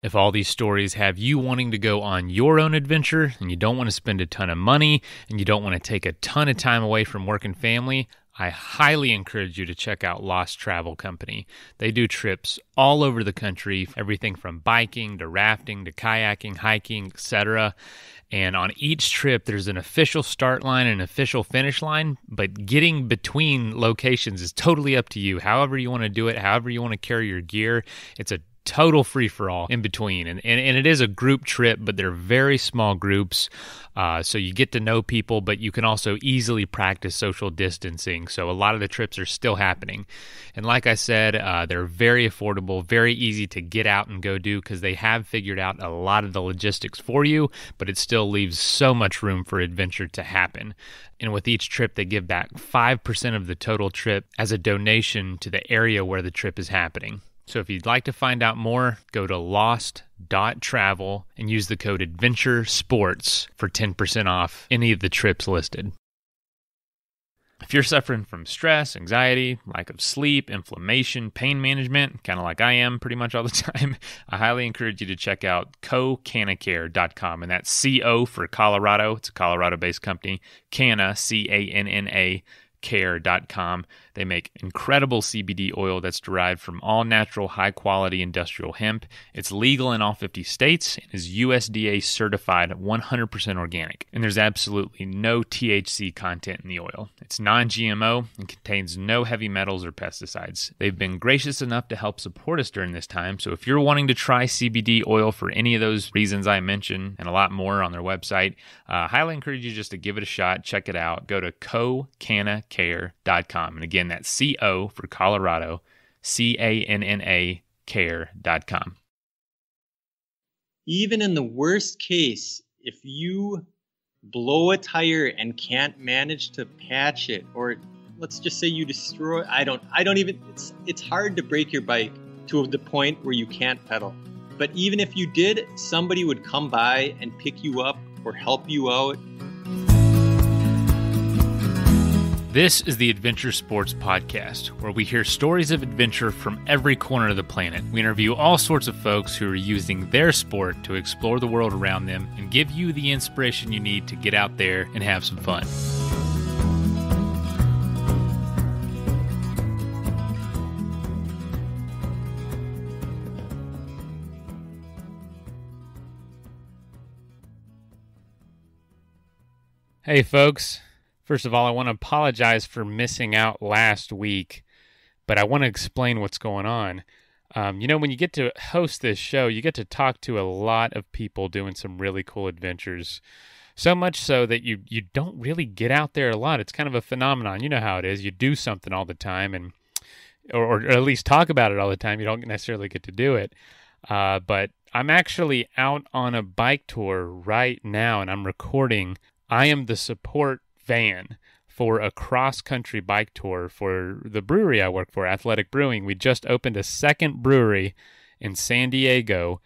If all these stories have you wanting to go on your own adventure and you don't want to spend a ton of money and you don't want to take a ton of time away from work and family, I highly encourage you to check out Lost Travel Company. They do trips all over the country, everything from biking to rafting to kayaking, hiking, etc. And on each trip, there's an official start line and an official finish line, but getting between locations is totally up to you. However you want to do it, however you want to carry your gear, it's a total free-for-all in between. And it is a group trip, but they're very small groups. So you get to know people, but you can also easily practice social distancing. So a lot of the trips are still happening. And like I said, they're very affordable, very easy to get out and go do because they have figured out a lot of the logistics for you, but it still leaves so much room for adventure to happen. And with each trip, they give back 5% of the total trip as a donation to the area where the trip is happening. So if you'd like to find out more, go to lost.travel and use the code ADVENTURESPORTS for 10% off any of the trips listed. If you're suffering from stress, anxiety, lack of sleep, inflammation, pain management, kind of like I am pretty much all the time, I highly encourage you to check out cocanacare.com. And that's C-O for Colorado. It's a Colorado-based company. Canna, C-A-N-N-A, care.com. They make incredible CBD oil that's derived from all natural, high-quality industrial hemp. It's legal in all 50 states and is USDA certified 100% organic. And there's absolutely no THC content in the oil. It's non-GMO and contains no heavy metals or pesticides. They've been gracious enough to help support us during this time. So if you're wanting to try CBD oil for any of those reasons I mentioned and a lot more on their website, I highly encourage you just to give it a shot. Check it out. Go to cocanacare.com. And again, that's C-O for Colorado, C-A-N-N-A care.com. Even in the worst case, if you blow a tire and can't manage to patch it, or let's just say you destroy, it's hard to break your bike to the point where you can't pedal. But even if you did, somebody would come by and pick you up or help you out. This is the Adventure Sports Podcast, where we hear stories of adventure from every corner of the planet. We interview all sorts of folks who are using their sport to explore the world around them and give you the inspiration you need to get out there and have some fun. Hey folks. First of all, I want to apologize for missing out last week, but I want to explain what's going on. When you get to host this show, you get to talk to a lot of people doing some really cool adventures. So much so that you don't really get out there a lot. It's kind of a phenomenon. You know how it is. You do something all the time, or at least talk about it all the time. You don't necessarily get to do it. But I'm actually out on a bike tour right now, and I'm recording. I am the support van for a cross-country bike tour for the brewery I work for, Athletic Brewing. We just opened a second brewery in San Diego,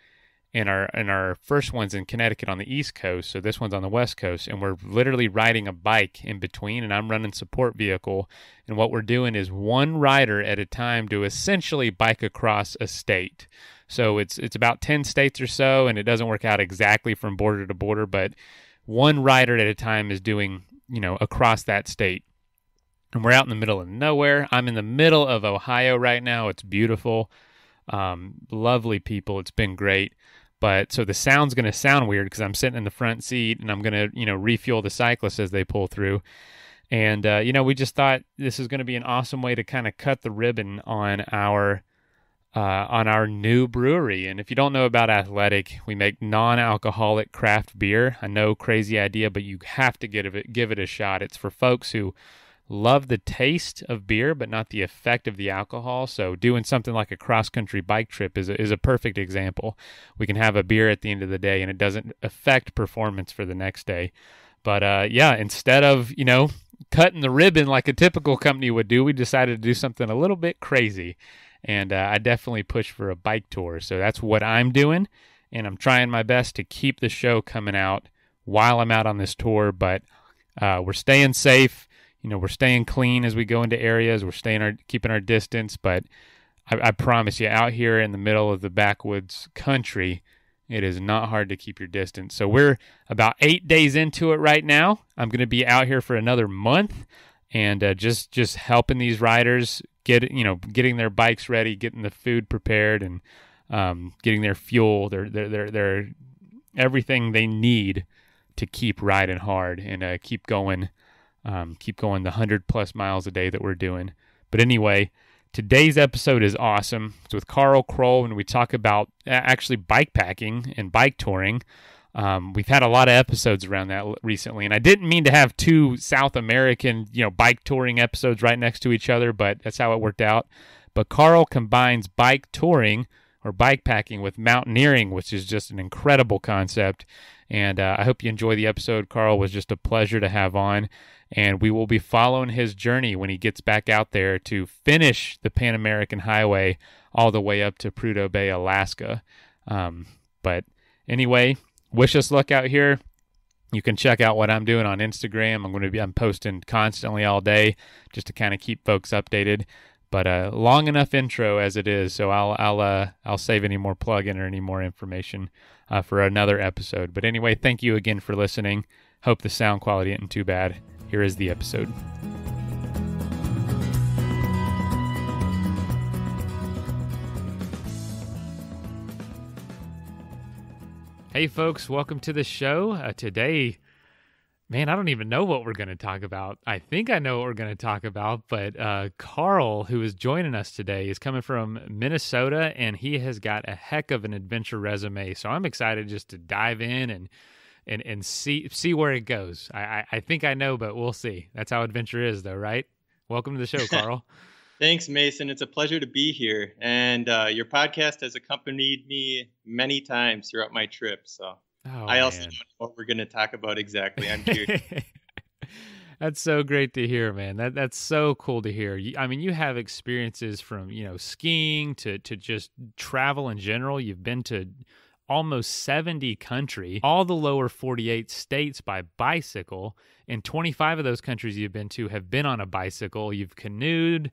and our first one's in Connecticut on the East Coast, so this one's on the West Coast, and we're literally riding a bike in between, and I'm running support vehicle, and what we're doing is one rider at a time to essentially bike across a state. So it's about 10 states or so, and it doesn't work out exactly from border to border, but one rider at a time is doing across that state. And we're out in the middle of nowhere. I'm in the middle of Ohio right now. It's beautiful. Lovely people. It's been great. But so the sound's going to sound weird because I'm sitting in the front seat and I'm going to, refuel the cyclists as they pull through. And, we just thought this is going to be an awesome way to kind of cut the ribbon on our new brewery. And if you don't know about Athletic, we make non-alcoholic craft beer. I know, crazy idea, but you have to give it a shot. It's for folks who love the taste of beer, but not the effect of the alcohol. So doing something like a cross-country bike trip is a perfect example. We can have a beer at the end of the day, and it doesn't affect performance for the next day. But instead of, cutting the ribbon like a typical company would do, we decided to do something a little bit crazy. And I definitely push for a bike tour. So that's what I'm doing. And I'm trying my best to keep the show coming out while I'm out on this tour. But we're staying safe. We're staying clean as we go into areas. We're keeping our distance. But I promise you, out here in the middle of the backwoods country, it is not hard to keep your distance. So we're about 8 days into it right now. I'm going to be out here for another month, and just helping these riders getting their bikes ready, getting the food prepared, and getting their fuel, their everything they need to keep riding hard and keep going the 100+ miles a day that we're doing. But anyway, today's episode is awesome. It's with Karl, Kroll, and we talk about actually bikepacking and bike touring. We've had a lot of episodes around that recently, and I didn't mean to have two South American, bike touring episodes right next to each other, but that's how it worked out. But Karl combines bike touring or bikepacking with mountaineering, which is just an incredible concept. And I hope you enjoy the episode. Karl was just a pleasure to have on, and we will be following his journey when he gets back out there to finish the Pan American Highway all the way up to Prudhoe Bay, Alaska. But anyway, wish us luck out here. You can check out what I'm doing on Instagram. I'm posting constantly all day just to kind of keep folks updated. But long enough intro as it is, so I'll save any more plug-in or any more information for another episode. But anyway, thank you again for listening. Hope the sound quality isn't too bad. Here is the episode. Hey folks, welcome to the show. Today, man, I don't even know what we're going to talk about. I think I know what we're going to talk about, but Karl, who is joining us today, is coming from Minnesota, and he has got a heck of an adventure resume. So I'm excited just to dive in and see where it goes. I think I know, but we'll see. That's how adventure is, though, right? Welcome to the show, Karl. Thanks, Mason. It's a pleasure to be here. And your podcast has accompanied me many times throughout my trip. So I also don't know what we're going to talk about exactly. I'm curious. That's so great to hear, man. That's so cool to hear. I mean, you have experiences from, skiing to just travel in general. You've been to almost 70 countries, all the lower 48 states by bicycle, and 25 of those countries you've been to have been on a bicycle. You've canoed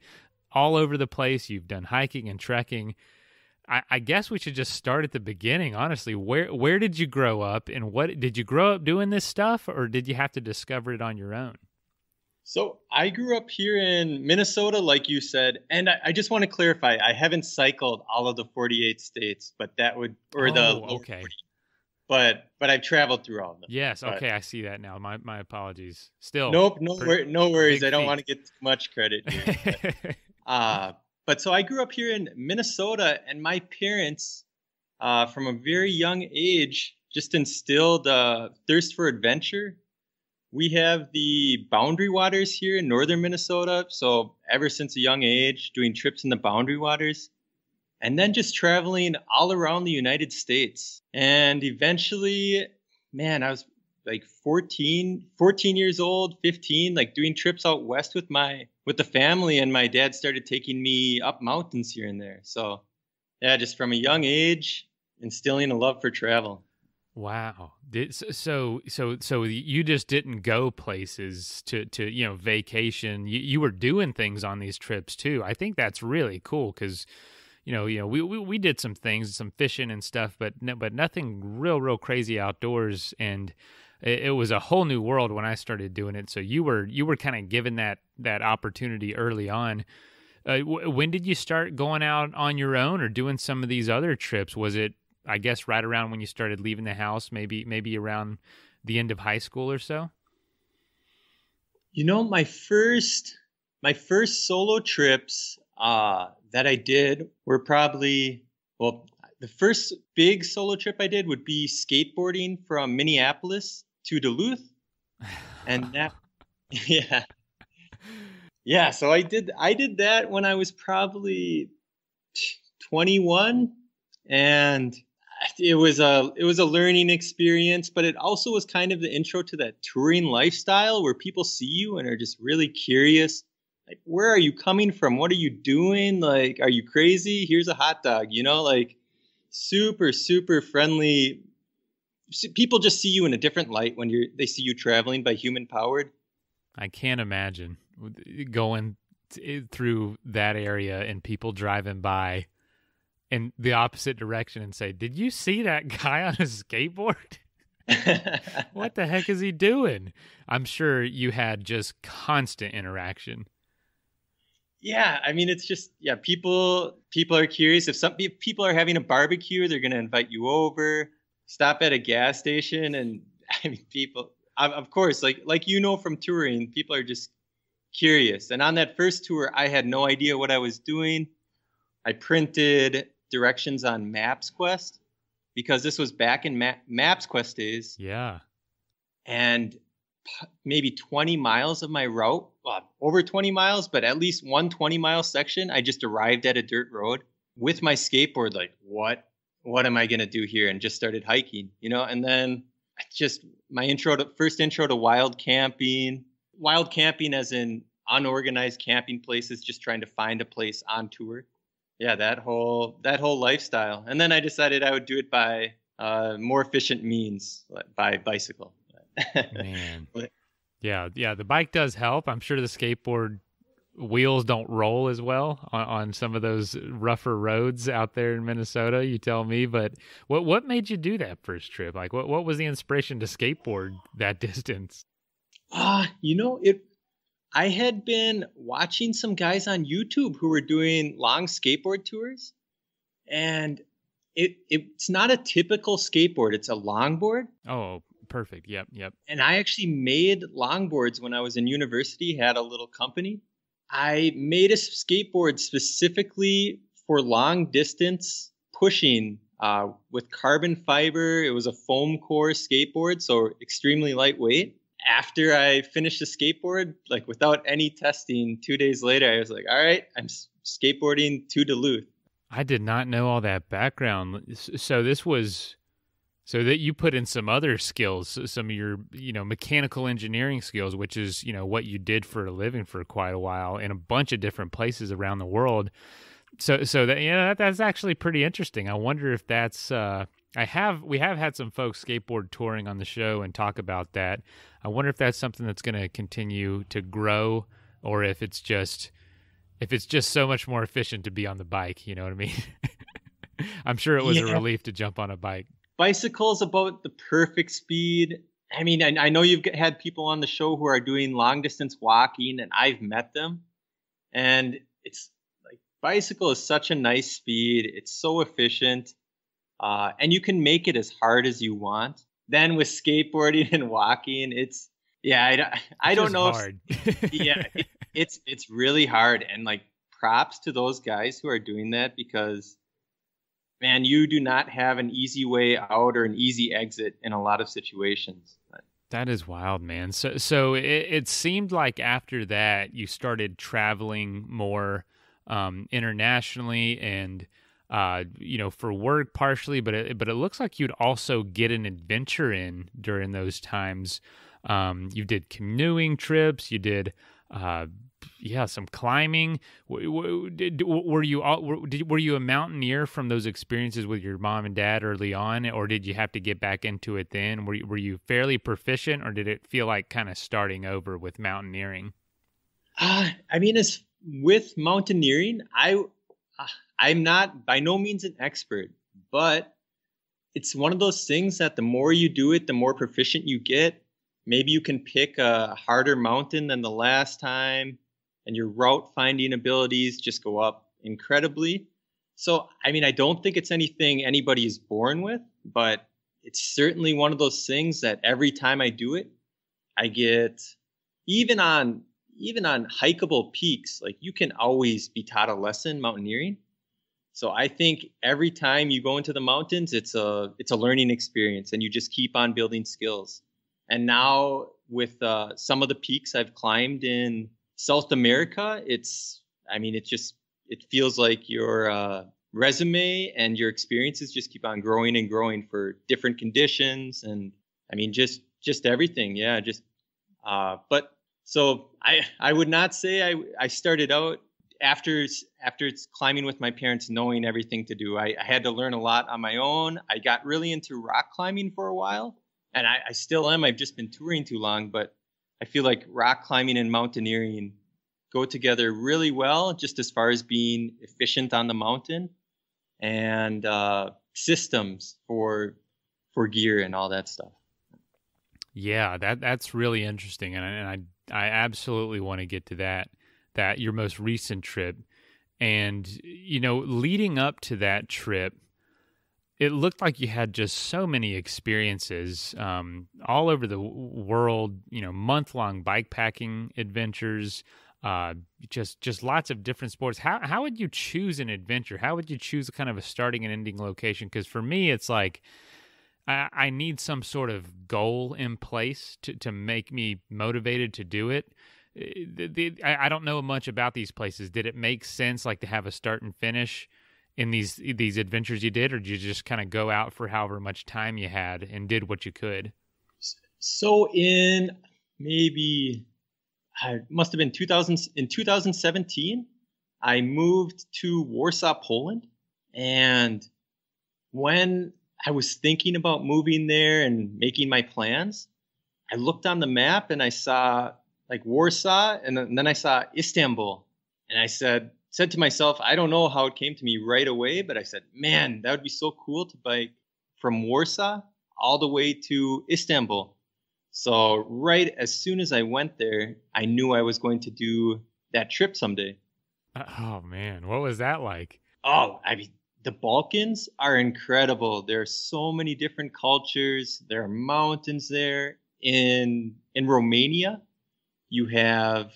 all over the place. You've done hiking and trekking. I guess we should just start at the beginning, honestly. Where did you grow up, and what did you grow up doing this stuff, or did you have to discover it on your own? So I grew up here in Minnesota, like you said, and I just want to clarify, I haven't cycled all of the 48 states, but that would, or the lower 40, but I've traveled through all of them. Yes, okay, I see that now. My apologies. Still, nope, no worries. I don't want to get too much credit here. But so I grew up here in Minnesota, and my parents, from a very young age, just instilled a thirst for adventure. We have the boundary waters here in northern Minnesota. So ever since a young age, doing trips in the boundary waters, and then just traveling all around the United States. And eventually, man, I was like 14 years old, 15, like doing trips out west with the family, and my dad started taking me up mountains here and there. So yeah, just from a young age, instilling a love for travel. Wow. So you just didn't go places to vacation. You were doing things on these trips too. I think that's really cool because we did some things, some fishing and stuff, but nothing real crazy outdoors. And it was a whole new world when I started doing it. So you were kind of given that opportunity early on. When did you start going out on your own or doing some of these other trips? Was it, I guess, right around when you started leaving the house, maybe around the end of high school or so? My first solo trips that I did were probably, the first big solo trip I did would be skateboarding from Minneapolis to Duluth. And that, yeah. So I did that when I was probably 21, and it was a learning experience, but it also was kind of the intro to that touring lifestyle where people see you and are just really curious. Like, where are you coming from? What are you doing? Like, are you crazy? Here's a hot dog, like super, super friendly. People just see you in a different light when they see you traveling by human powered. I can't imagine going through that area and people driving by in the opposite direction and say, "Did you see that guy on a skateboard? What the heck is he doing?" I'm sure you had just constant interaction. Yeah, I mean, it's just, yeah, people are curious. If people are having a barbecue, they're going to invite you over, stop at a gas station. And I mean, people, of course, like, from touring, people are just curious. And on that first tour, I had no idea what I was doing. I printed directions on Maps Quest because this was back in Maps Quest days. Yeah. And maybe 20 miles of my route, over 20 miles, but at least one 20-mile section, I just arrived at a dirt road with my skateboard. Like, what am I going to do here? And just started hiking, and then just my first intro to wild camping as in unorganized camping places, just trying to find a place on tour. Yeah, that whole lifestyle. And then I decided I would do it by more efficient means, by bicycle. Man. Yeah, the bike does help. I'm sure the skateboard wheels don't roll as well on some of those rougher roads out there in Minnesota, you tell me. But what made you do that first trip? Like, what was the inspiration to skateboard that distance? I had been watching some guys on YouTube who were doing long skateboard tours, and it's not a typical skateboard. It's a longboard. Oh, perfect. Yep. And I actually made longboards when I was in university, had a little company. I made a skateboard specifically for long distance pushing with carbon fiber. It was a foam core skateboard, so extremely lightweight. After I finished the skateboard, like without any testing, 2 days later, I was like, all right, I'm skateboarding to Duluth. I did not know all that background. So this was... So that you put in some other skills, some of your, mechanical engineering skills, which is, what you did for a living for quite a while in a bunch of different places around the world. So that, that's actually pretty interesting. I wonder if that's, we have had some folks skateboard touring on the show and talk about that. I wonder if that's something that's going to continue to grow, or if it's just so much more efficient to be on the bike. You know what I mean? I'm sure it was a relief to jump on a bike. Bicycle's about the perfect speed. I mean, I know you've had people on the show who are doing long distance walking, and I've met them. And it's like, bicycle is such a nice speed. It's so efficient. And you can make it as hard as you want. Then with skateboarding and walking, I don't know. Hard. It's really hard. And like, props to those guys who are doing that, because man, you do not have an easy way out or an easy exit in a lot of situations. That is wild, man. So it seemed like after that you started traveling more internationally and for work partially, but it looks like you'd also get an adventure in during those times. You did canoeing trips. You did some climbing. Were you a mountaineer from those experiences with your mom and dad early on, or did you have to get back into it then? Were you fairly proficient, or did it feel like kind of starting over with mountaineering? I mean, as with mountaineering, I'm not by no means an expert, but it's one of those things that the more you do it, the more proficient you get. Maybe you can pick a harder mountain than the last time, and your route finding abilities just go up incredibly. So, I mean, I don't think it's anything anybody is born with, but it's certainly one of those things that every time I do it, I get, even on hikeable peaks, like, you can always be taught a lesson mountaineering. So I think every time you go into the mountains, it's a learning experience, and you just keep on building skills. And now with some of the peaks I've climbed in South America, it feels like your resume and your experiences just keep on growing and growing for different conditions. And I mean, just everything. Yeah. But so I would not say I started out after it's climbing with my parents, knowing everything to do. I had to learn a lot on my own. I got really into rock climbing for a while. And I still am. I've just been touring too long, but I feel like rock climbing and mountaineering go together really well, just as far as being efficient on the mountain and systems for gear and all that stuff. Yeah, that's really interesting, and I absolutely want to get to that your most recent trip. And leading up to that trip, it looked like you had just so many experiences all over the world. Month-long bikepacking adventures, just lots of different sports. How would you choose an adventure? How would you choose kind of a starting and ending location? Because for me, it's like I need some sort of goal in place to make me motivated to do it. I don't know much about these places. Did it make sense, like, to have a start and finish in these adventures you did, or did you just kind of go out for however much time you had and did what you could? So in maybe it must have been 2017, I moved to Warsaw, Poland, and when I was thinking about moving there and making my plans, I looked on the map and I saw like Warsaw, and then I saw Istanbul, and I said to myself, I don't know how it came to me right away, but I said, man, that would be so cool to bike from Warsaw all the way to Istanbul. So right as soon as I went there, I knew I was going to do that trip someday. Oh man, what was that like? Oh, I mean, the Balkans are incredible. There are so many different cultures. There are mountains there. In Romania, you have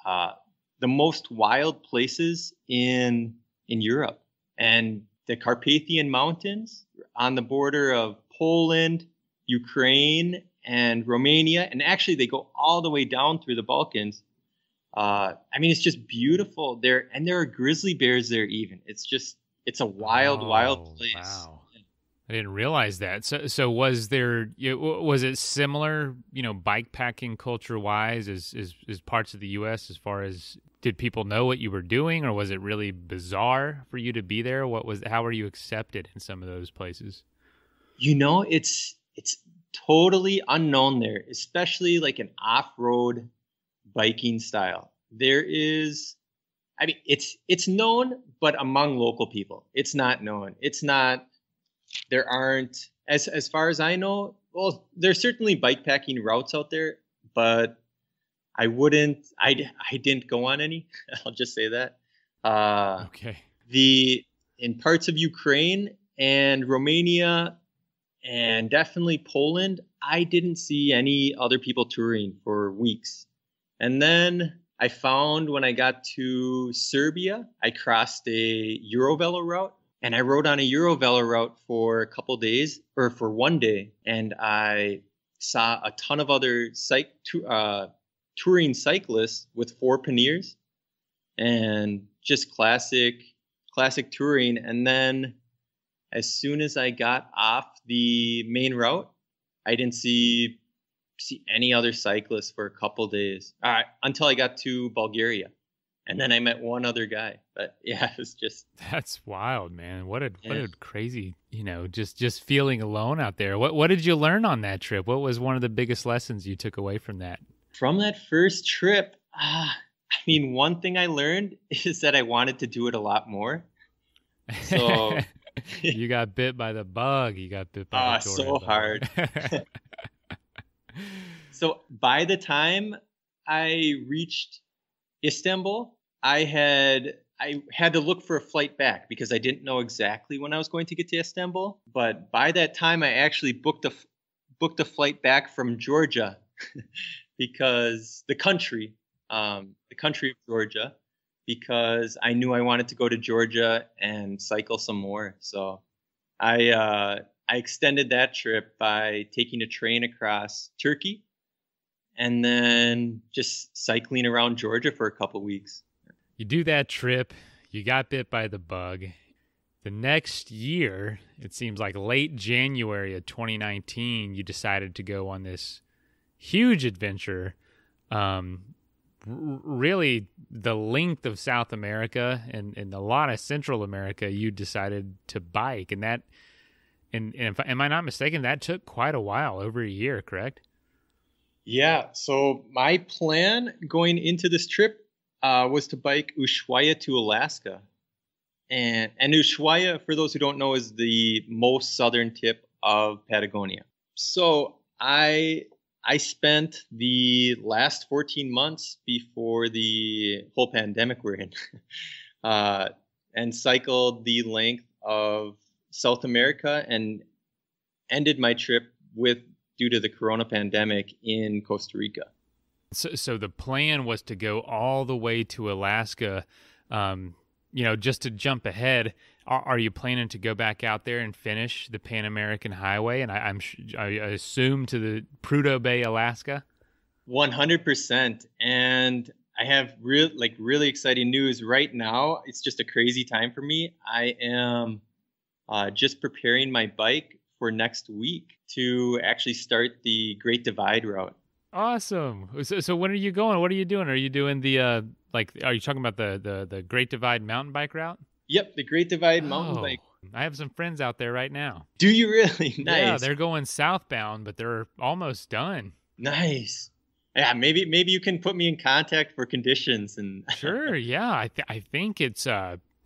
the most wild places in Europe, and the Carpathian Mountains on the border of Poland, Ukraine, and Romania, and actually they go all the way down through the Balkans. I mean, it's just beautiful there, and there are grizzly bears there. Even it's a wild place. Wow. I didn't realize that. So was it similar, bikepacking culture wise as parts of the U.S. as far as, did people know what you were doing, or was it really bizarre for you to be there? How were you accepted in some of those places? It's totally unknown there, especially like an off-road biking style. There is, I mean, it's known, but among local people, it's not known. There aren't, as far as I know, well, there's certainly bikepacking routes out there, but I didn't go on any. I'll just say that. Okay. In parts of Ukraine and Romania and definitely Poland, I didn't see any other people touring for weeks. And then I found when I got to Serbia, I crossed a Eurovelo route. And I rode on a Eurovelo route for a couple days, or for one day, and I saw a ton of other touring cyclists with 4 panniers, and just classic touring. And then as soon as I got off the main route, I didn't see any other cyclists for a couple days, until I got to Bulgaria. And then I met one other guy, but yeah, it was just. That's wild, man. What a crazy, just feeling alone out there. What did you learn on that trip? What was one of the biggest lessons you took away from that? From that first trip, one thing I learned is that I wanted to do it a lot more. So you got bit by the bug. You got bit by the so hard. So by the time I reached Istanbul, I had to look for a flight back because I didn't know exactly when I was going to get to Istanbul. But by that time, I actually booked a flight back from Georgia because the country of Georgia, because I knew I wanted to go to Georgia and cycle some more. So I extended that trip by taking a train across Turkey, and then just cycling around Georgia for a couple weeks. You do that trip, you got bit by the bug. The next year, it seems like late January of 2019, you decided to go on this huge adventure. Really, the length of South America and a lot of Central America, you decided to bike. And am I not mistaken, that took quite a while, over a year, correct? Yeah, so my plan going into this trip, was to bike Ushuia to Alaska. And Ushuia, for those who don't know, is the most southern tip of Patagonia. So I spent the last 14 months before the whole pandemic we're in and cycled the length of South America and ended my trip due to the corona pandemic in Costa Rica. So the plan was to go all the way to Alaska. Just to jump ahead, are you planning to go back out there and finish the Pan American Highway? And I assume to the Prudhoe Bay, Alaska? 100%. And I have really exciting news right now. It's just a crazy time for me. I am just preparing my bike for next week to actually start the Great Divide route. Awesome. So when are you going? What are you doing? Are you doing the are you talking about the Great Divide mountain bike route? Yep, the Great Divide mountain bike. I have some friends out there right now. Do you really? Nice. Yeah, they're going southbound, but they're almost done. Nice. Yeah, maybe you can put me in contact for conditions and. Sure. Yeah, I think it's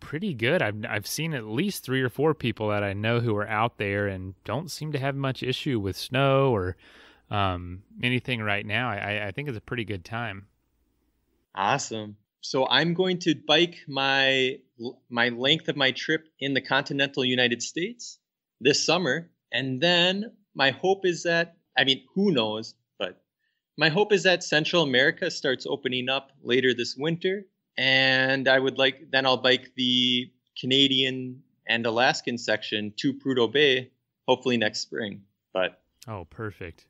pretty good. I've seen at least 3 or 4 people that I know who are out there and don't seem to have much issue with snow or anything right now. I think it's a pretty good time. Awesome. So I'm going to bike my length of my trip in the continental United States this summer. And then my hope is that, who knows, but my hope is that Central America starts opening up later this winter. And then I'll bike the Canadian and Alaskan section to Prudhoe Bay, hopefully next spring. But oh, perfect.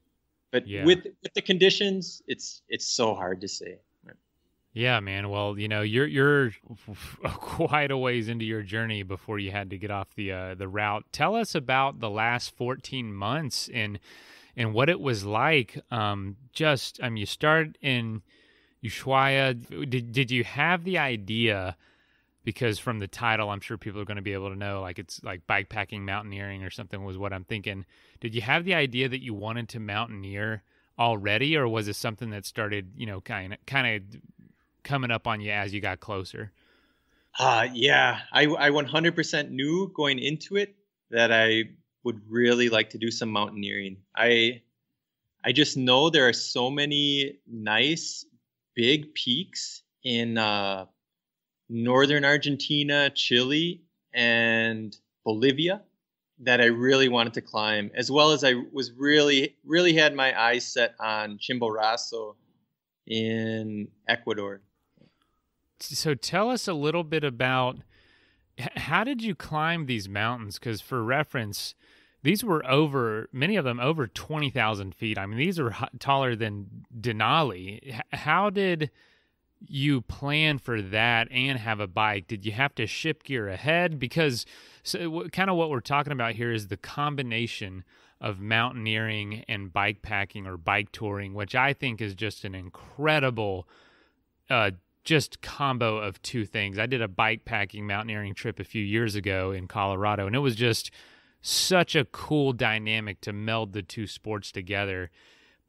But yeah. With the conditions, it's so hard to say. Yeah, man. Well, you're quite a ways into your journey before you had to get off the route. Tell us about the last 14 months and what it was like. You started in Ushuia. Did you have the idea? Because from the title, I'm sure people are going to be able to know, like it's like bikepacking, mountaineering, or something was what I'm thinking. Did you have the idea that you wanted to mountaineer already, or was it something that started, kind of coming up on you as you got closer? Yeah, I 100% knew going into it that I would really like to do some mountaineering. I just know there are so many nice big peaks in northern Argentina, Chile, and Bolivia that I really wanted to climb, as well as I was really had my eyes set on Chimborazo in Ecuador. So tell us a little bit about how did you climb these mountains? Because for reference, these were many of them over 20,000 feet. These are taller than Denali. How did you plan for that and have a bike? Did you have to ship gear ahead? Because kind of what we're talking about here is the combination of mountaineering and bikepacking or bike touring, which I think is just an incredible just combo of two things. I did a bikepacking mountaineering trip a few years ago in Colorado, and it was just such a cool dynamic to meld the two sports together.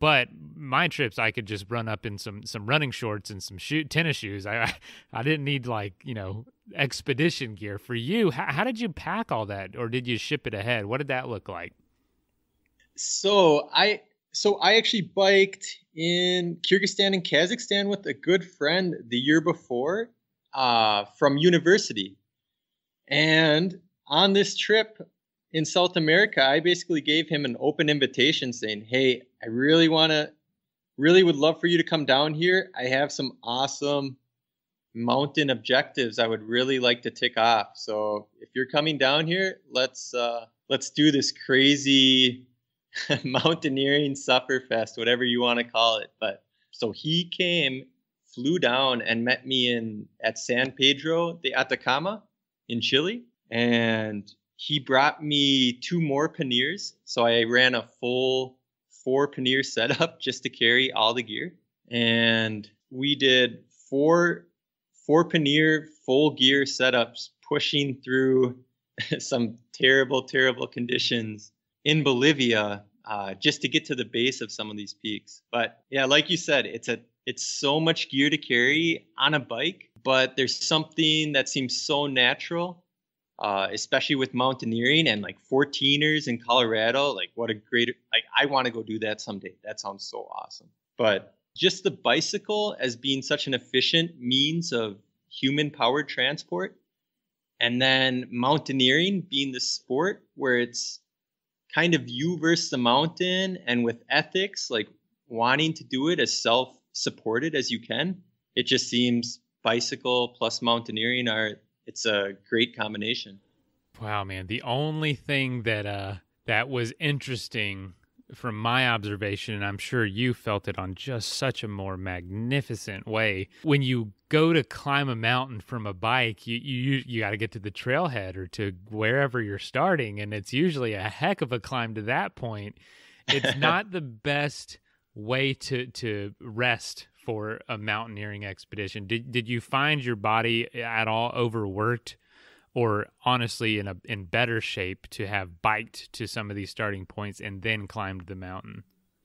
But my trips, I could just run up in some running shorts and some tennis shoes. I didn't need expedition gear. For you, how did you pack all that, or did you ship it ahead? What did that look like? So I actually biked in Kyrgyzstan and Kazakhstan with a good friend the year before from university, and on this trip in South America, I basically gave him an open invitation saying, hey, I really would love for you to come down here. I have some awesome mountain objectives I would really like to tick off. So if you're coming down here, let's do this crazy mountaineering sufferfest, whatever you want to call it. But so he flew down and met me at San Pedro de Atacama in Chile. And he brought me 2 more panniers. So I ran a full 4 pannier setup just to carry all the gear. And we did 4 pannier full gear setups, pushing through some terrible, terrible conditions in Bolivia just to get to the base of some of these peaks. But yeah, like you said, it's It's so much gear to carry on a bike, but there's something that seems so natural, especially with mountaineering and like 14ers in Colorado. Like, what a great, like, I want to go do that someday. That sounds so awesome. But just the bicycle as being such an efficient means of human powered transport, and then mountaineering being the sport where it's kind of you versus the mountain, and with ethics, like wanting to do it as self-supported as you can. It just seems bicycle plus mountaineering it's a great combination. Wow, man. The only thing that was interesting from my observation, and I'm sure you felt it on just such a more magnificent way, when you go to climb a mountain from a bike, you got to get to the trailhead or to wherever you're starting, and it's usually a heck of a climb to that point. It's not the best way to rest for a mountaineering expedition. Did you find your body at all overworked, or honestly in better shape to have biked to some of these starting points and then climbed the mountain?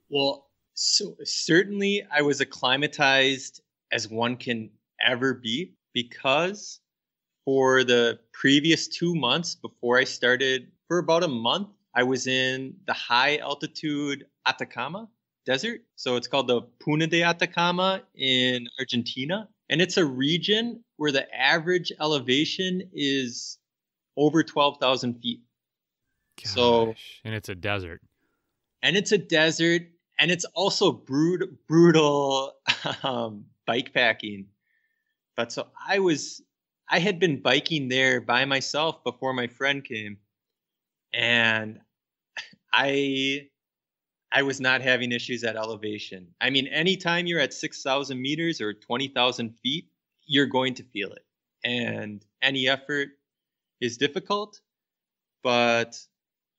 Well, so certainly I was acclimatized as one can ever be, because for the previous 2 months before I started, for about a month, I was in the high altitude Atacama Desert. So it's called the Puna de Atacama in Argentina. And it's a region where the average elevation is over 12,000 feet. Gosh, so, and it's a desert. And it's a desert, and it's also brutal bike packing. But so I had been biking there by myself before my friend came, and I was not having issues at elevation. I mean, anytime you're at 6,000 meters or 20,000 feet, you're going to feel it. And any effort is difficult, but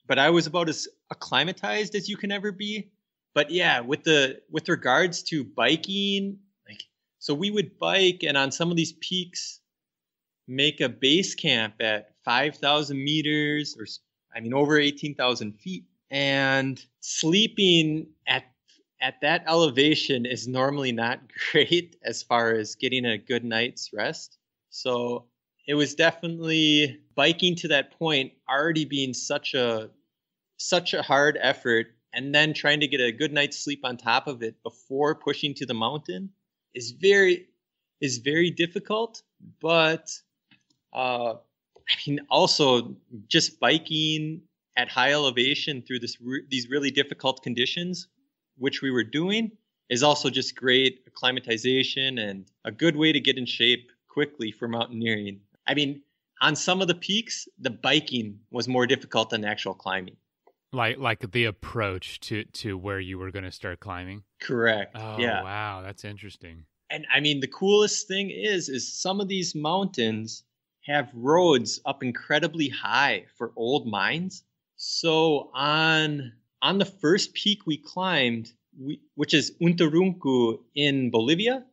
I was about as acclimatized as you can ever be. But yeah, with regards to biking, like, so we would bike, and on some of these peaks, make a base camp at 5,000 meters, or over 18,000 feet. And sleeping at that elevation is normally not great as far as getting a good night's rest. So it was definitely biking to that point already being such a hard effort, and then trying to get a good night's sleep on top of it before pushing to the mountain is very difficult. But also just biking at high elevation through these really difficult conditions, which we were doing, is also just great acclimatization and a good way to get in shape quickly for mountaineering. I mean, on some of the peaks, the biking was more difficult than actual climbing. Like the approach to where you were going to start climbing? Correct. Oh, yeah. Wow, that's interesting. And the coolest thing is some of these mountains have roads up incredibly high for old mines. So on the first peak we climbed, which is Unturuncu in Bolivia,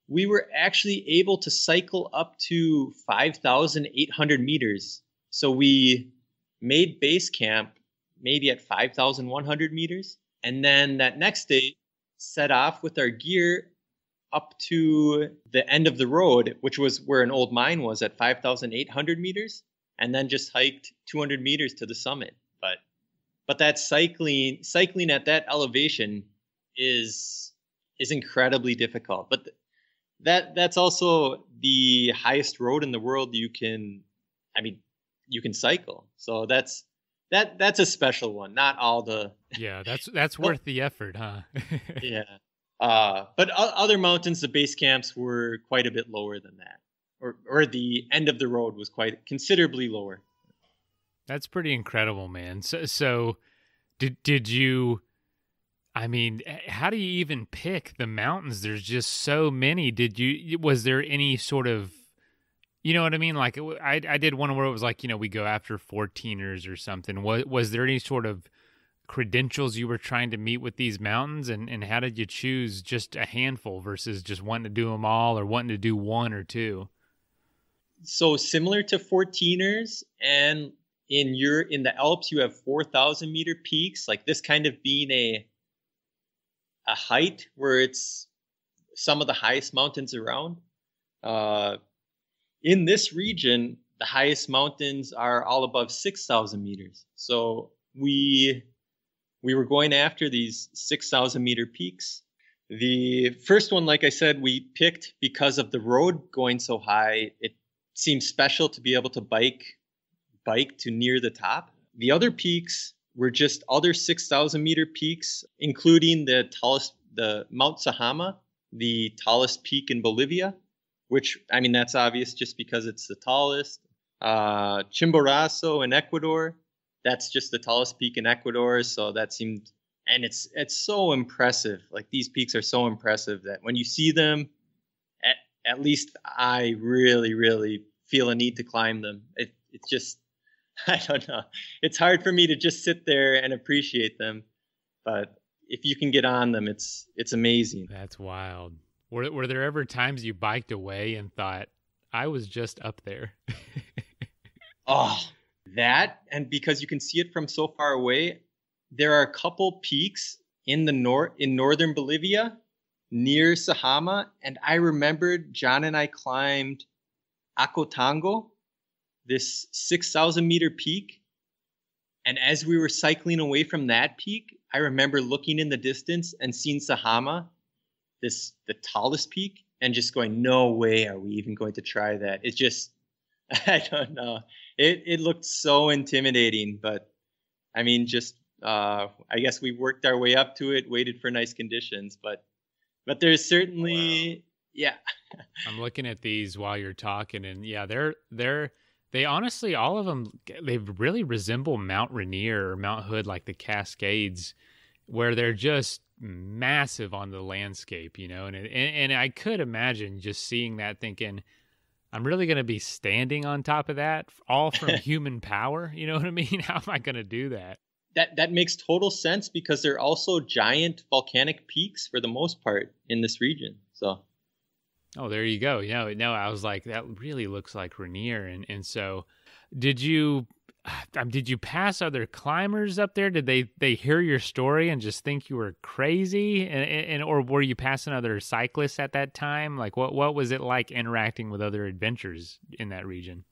we were actually able to cycle up to 5,800 meters. So we made base camp maybe at 5,100 meters. And then that next day, set off with our gear up to the end of the road, which was where an old mine was at 5,800 meters, and then just hiked 200 meters to the summit. But that cycling at that elevation is incredibly difficult. But that's also the highest road in the world you can cycle. So that's a special one. Not all the Yeah, that's worth the effort, huh? Yeah. But other mountains, the base camps were quite a bit lower than that, or the end of the road was quite considerably lower. That's pretty incredible, man. So did you? I mean, how do you even pick the mountains? There's just so many. Was there any sort of, you know what I mean? Like I did one where it was like, we go after 14ers or something. Was there any sort of credentials you were trying to meet with these mountains, and how did you choose just a handful versus just wanting to do them all, or wanting to do one or two? So similar to 14ers, and in the Alps, you have 4,000 meter peaks, like this kind of being a height where it's some of the highest mountains around. In this region, the highest mountains are all above 6,000 meters. So we were going after these 6,000 meter peaks. The first one, like I said, we picked because of the road going so high. It seemed special to be able to bike to near the top. The other peaks were just other 6,000 meter peaks, including the Mount Sajama, the tallest peak in Bolivia, which, I mean, that's obvious just because it's the tallest. Chimborazo in Ecuador, that's just the tallest peak in Ecuador. So that seemed, and it's so impressive. Like, these peaks are so impressive that when you see them, at least I really, really feel a need to climb them. It's just, I don't know. It's hard for me to just sit there and appreciate them. But if you can get on them, it's amazing. That's wild. Were there ever times you biked away and thought, I was just up there? Oh, that, and because you can see it from so far away, there are a couple peaks in northern Bolivia near Sajama, and I remembered John and I climbed Acotango, this 6,000 meter peak, and as we were cycling away from that peak, I remember looking in the distance and seeing Sajama, the tallest peak, and just going, no way are we even going to try that. It just, I don't know. It looked so intimidating, but I mean, just I guess we worked our way up to it, waited for nice conditions, but there's certainly, yeah. I'm looking at these while you're talking, and yeah, they honestly, all of them, they really resemble Mount Rainier or Mount Hood, like the Cascades, where they're just massive on the landscape, you know, and I could imagine just seeing that thinking, I'm really going to be standing on top of that, all from human power. You know what I mean? How am I going to do that? That makes total sense because they're also giant volcanic peaks for the most part in this region. So, oh, there you go. No, I was like, that really looks like Rainier, and so did you pass other climbers up there? Did they hear your story and just think you were crazy, and or were you passing other cyclists at that time? Like, what was it like interacting with other adventurers in that region?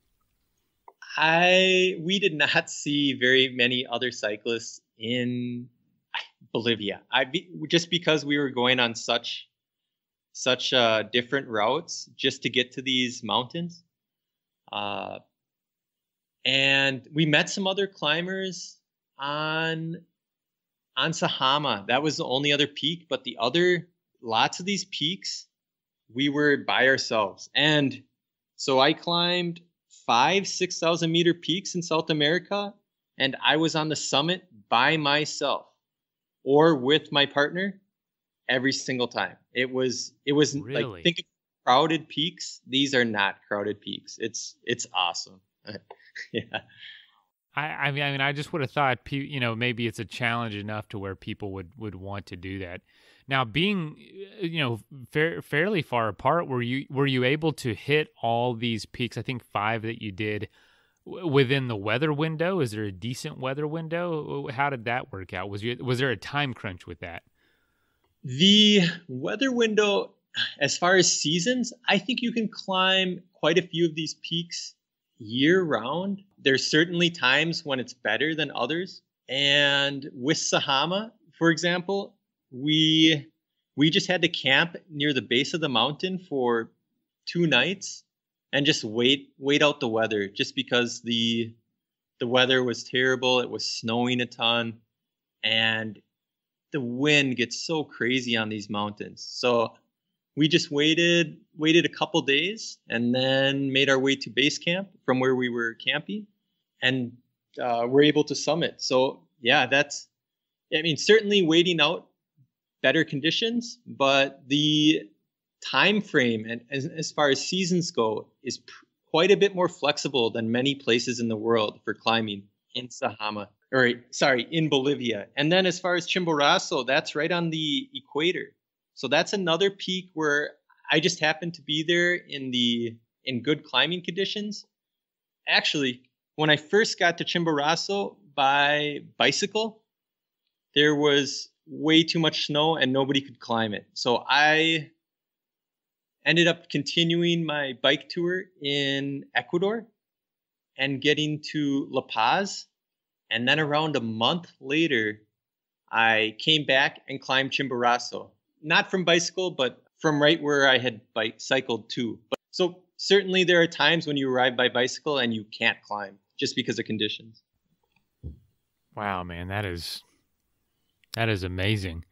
We did not see very many other cyclists in Bolivia. Just because we were going on such different routes just to get to these mountains. And we met some other climbers on Sajama. That was the only other peak, but lots of these peaks, we were by ourselves. And so I climbed 6,000 meter peaks in South America, and I was on the summit by myself or with my partner every single time. It was really? Like, think of crowded peaks. These are not crowded peaks. It's awesome. Yeah. I mean, I just would have thought, you know, maybe it's a challenge enough to where people would want to do that. Now, being, you know, fairly far apart, were you able to hit all these peaks? I think 5 that you did within the weather window. Is there a decent weather window? How did that work out? Was there a time crunch with that? The weather window, as far as seasons, I think you can climb quite a few of these peaks year round. There's certainly times when it's better than others. And with Sajama, for example, we just had to camp near the base of the mountain for 2 nights and just wait out the weather, just because the weather was terrible. It was snowing a ton, and the wind gets so crazy on these mountains. So we just waited a couple days and then made our way to base camp from where we were camping, and we're able to summit. So yeah, certainly waiting out better conditions, but the time frame and as far as seasons go is quite a bit more flexible than many places in the world for climbing in in Bolivia. And then as far as Chimborazo, that's right on the equator. So that's another peak where I just happened to be there in good climbing conditions. Actually, when I first got to Chimborazo by bicycle, there was way too much snow and nobody could climb it. So I ended up continuing my bike tour in Ecuador and getting to La Paz. And then around a month later, I came back and climbed Chimborazo. Not from bicycle, but from right where I had cycled to. So certainly there are times when you arrive by bicycle and you can't climb just because of conditions. Wow, man, that is amazing.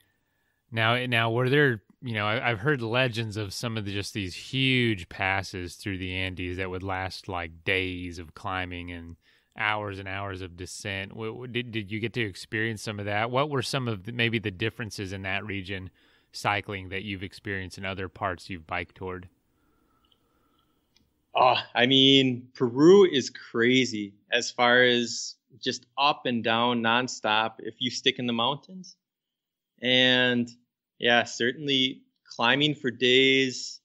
Now, were there, I've heard legends of some of just these huge passes through the Andes that would last like days of climbing and hours of descent. Did you get to experience some of that? What were some of maybe the differences in that region cycling that you've experienced in other parts you've biked toward? Oh, I mean, Peru is crazy as far as just up and down nonstop if you stick in the mountains. And yeah, certainly climbing for days.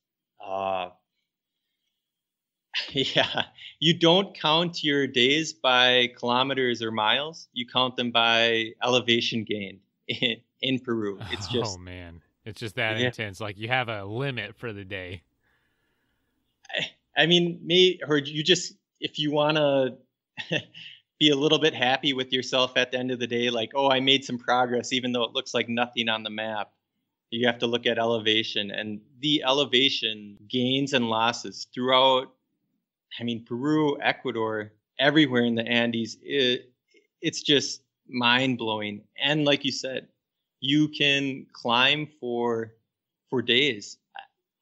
Yeah, you don't count your days by kilometers or miles. You count them by elevation gained in Peru. It's just, oh man, it's just that yeah. intense. Like you have a limit for the day. I mean, or you just, if you want to be a little bit happy with yourself at the end of the day, like, oh, I made some progress, even though it looks like nothing on the map. You have to look at elevation, and the elevation gains and losses throughout, I mean, Peru, Ecuador, everywhere in the Andes, it's just mind blowing. And like you said, you can climb for days.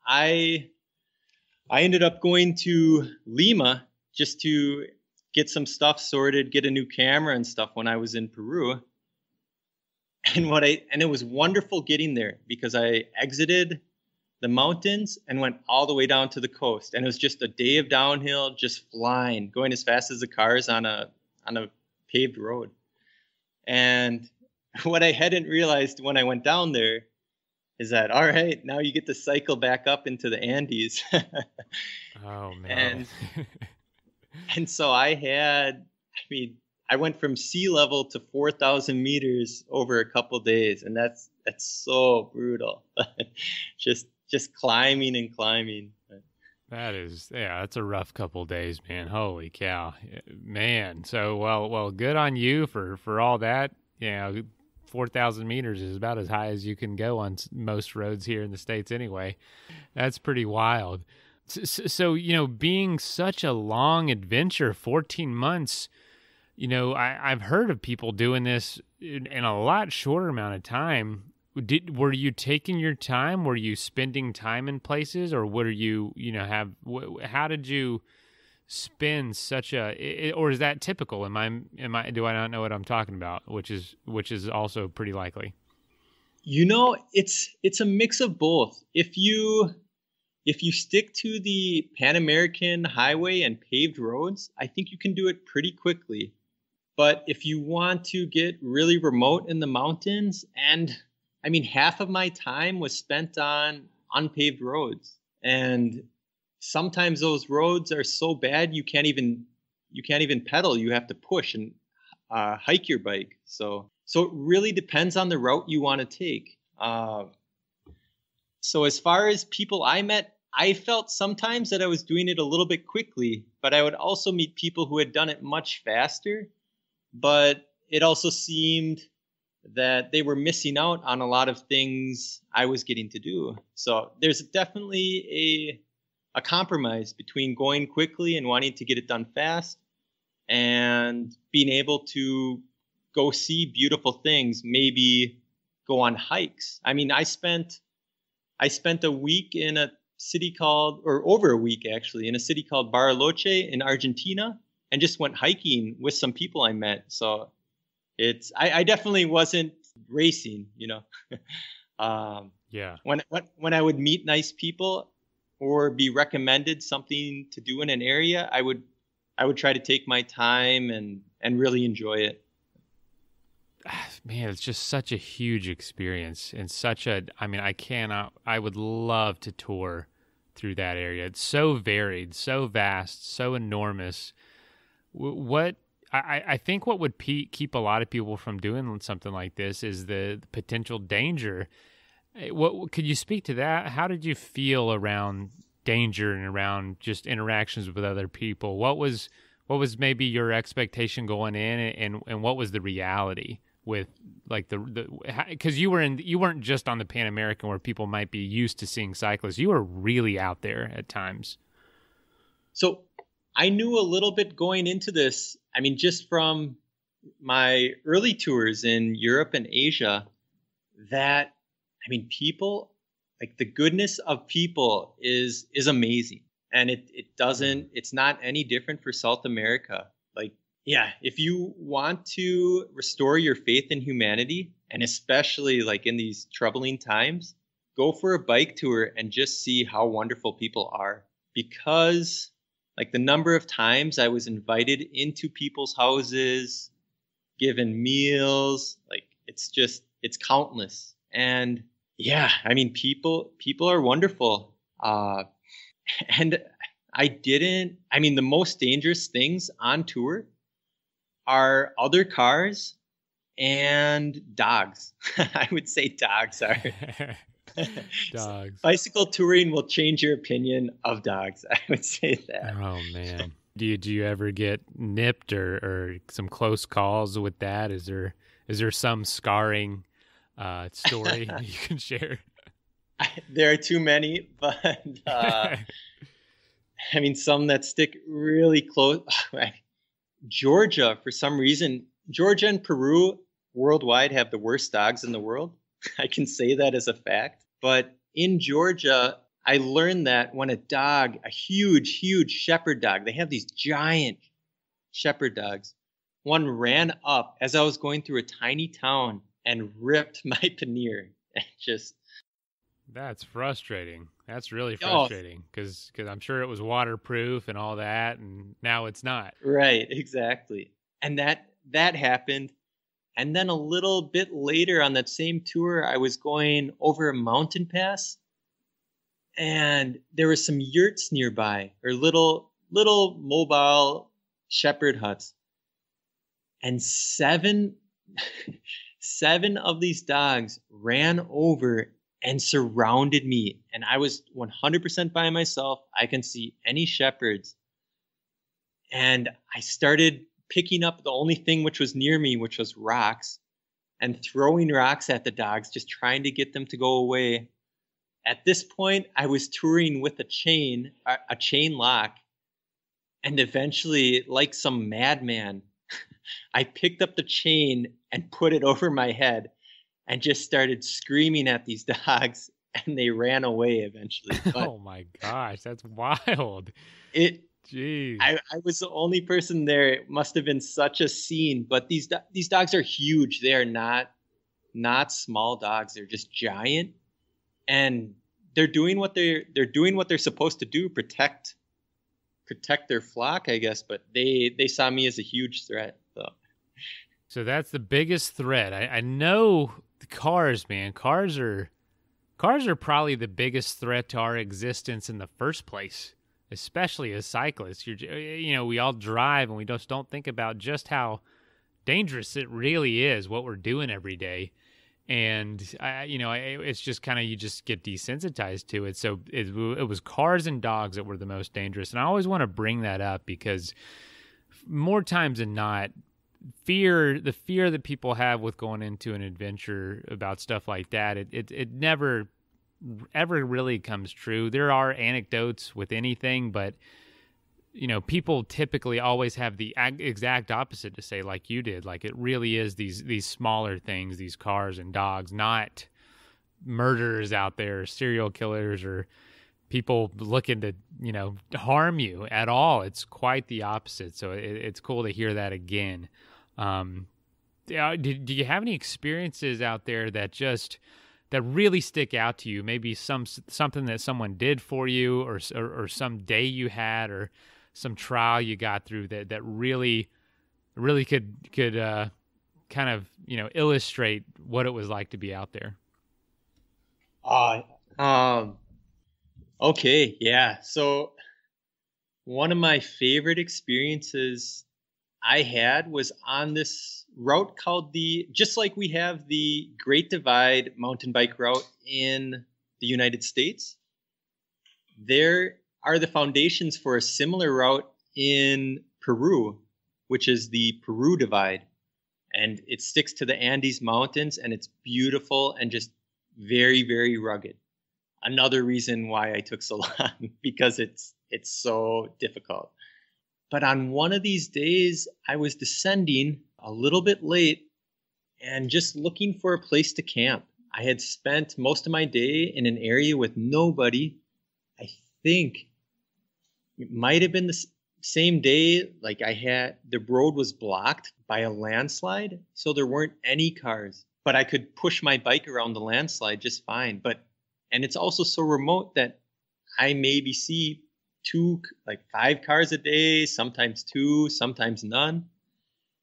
I ended up going to Lima just to get some stuff sorted, get a new camera and stuff when I was in Peru. And it was wonderful getting there because I exited the mountains and went all the way down to the coast. And it was just a day of downhill, just flying, going as fast as the cars on a paved road. And what I hadn't realized when I went down there is that, all right, now you get to cycle back up into the Andes. Oh, man. And so I went from sea level to 4,000 meters over a couple of days. And that's so brutal. just climbing and climbing. That's a rough couple days, man. Holy cow, man. So, well, good on you for all that. 4,000 meters is about as high as you can go on most roads here in the States anyway. That's pretty wild. So, being such a long adventure, 14 months, I've heard of people doing this in a lot shorter amount of time. Were you taking your time? Were you spending time in places, or what are you, how did you spend such or is that typical? Do I not know what I'm talking about? Which is also pretty likely. It's a mix of both. If you stick to the Pan American Highway and paved roads, I think you can do it pretty quickly. But if you want to get really remote in the mountains, and I mean, half of my time was spent on unpaved roads, and sometimes those roads are so bad you can't even pedal. You have to push and hike your bike. So it really depends on the route you want to take. So as far as people I met, I felt sometimes that I was doing it a little bit quickly, but I would also meet people who had done it much faster. But it also seemed that they were missing out on a lot of things I was getting to do. So there's definitely a compromise between going quickly and wanting to get it done fast and being able to go see beautiful things, maybe go on hikes. I mean, I spent a week in a city over a week actually, in a city called Bariloche in Argentina, and just went hiking with some people I met. So I definitely wasn't racing, Yeah. When I would meet nice people or be recommended something to do in an area, I would try to take my time and really enjoy it. Man, it's just such a huge experience and I would love to tour through that area. It's so varied, so vast, so enormous. I think what would keep a lot of people from doing something like this is the potential danger. What could you speak to that? How did you feel around danger and around just interactions with other people? What was maybe your expectation going in, and what was the reality with like the because you weren't just on the Pan American where people might be used to seeing cyclists. You were really out there at times. So I knew a little bit going into this. I mean, just from my early tours in Europe and Asia, that I mean, people like the goodness of people is amazing, and it doesn't. It's not any different for South America. Like, yeah, if you want to restore your faith in humanity, and especially like in these troubling times, go for a bike tour and just see how wonderful people are. Because like the number of times I was invited into people's houses, given meals, like it's countless. And yeah, I mean people are wonderful. And I mean the most dangerous things on tour are other cars and dogs. I would say dogs are. Dogs. Bicycle touring will change your opinion of dogs. I would say that. Oh man. Do you ever get nipped or some close calls with that? Is there some scarring story you can share? There are too many, but I mean some that stick really close. Georgia, for some reason, Georgia and Peru worldwide have the worst dogs in the world. I can say that as a fact. But in Georgia, I learned that when a huge shepherd dog, they have these giant shepherd dogs, one ran up as I was going through a tiny town and ripped my pannier. And just. That's frustrating. That's really frustrating because I'm sure it was waterproof and all that, and now it's not. Right, exactly. And that happened. And then a little bit later on that same tour, I was going over a mountain pass, and there were some yurts nearby, or little mobile shepherd huts. And seven of these dogs ran over and surrounded me. And I was 100% by myself. I can see any shepherds. And I started picking up the only thing which was near me, which was rocks, and throwing rocks at the dogs, just trying to get them to go away. At this point, I was touring with a chain lock. And eventually, like some madman, I picked up the chain and put it over my head and just started screaming at these dogs, and they ran away eventually. But oh my gosh, that's wild. Jeez. I was the only person there. It must have been such a scene. But these dogs are huge. They are not small dogs. They're just giant, and they're doing what they're supposed to do, protect their flock, I guess. But they saw me as a huge threat. So that's the biggest threat. I know the cars, man. Cars are probably the biggest threat to our existence in the first place, especially as cyclists. We all drive, and we just don't think about just how dangerous it really is, what we're doing every day. And it's just kind of, you just get desensitized to it. So it was cars and dogs that were the most dangerous. And I always want to bring that up because more times than not, the fear that people have with going into an adventure about stuff like that, it never ever really comes true. There are anecdotes with anything, but people typically always have the exact opposite to say, like you did. Like, it really is these smaller things, these cars and dogs, not murderers out there, serial killers, or people looking to harm you at all. It's quite the opposite. So it's cool to hear that again. Do you have any experiences out there that really stick out to you? Maybe something that someone did for you, or some day you had, or some trial you got through that really could kind of illustrate what it was like to be out there? Okay, yeah. So one of my favorite experiences I had was on this route called just like we have the Great Divide mountain bike route in the United States, there are the foundations for a similar route in Peru, which is the Prudhoe Divide. And it sticks to the Andes Mountains, and it's beautiful and just very, very rugged. Another reason why I took so long, because it's so difficult. But on one of these days, I was descending a little bit late and just looking for a place to camp. I had spent most of my day in an area with nobody. I think it might have been the same day, like the road was blocked by a landslide, so there weren't any cars, but I could push my bike around the landslide just fine. And it's also so remote that I maybe see 5 cars a day, sometimes 2, sometimes none.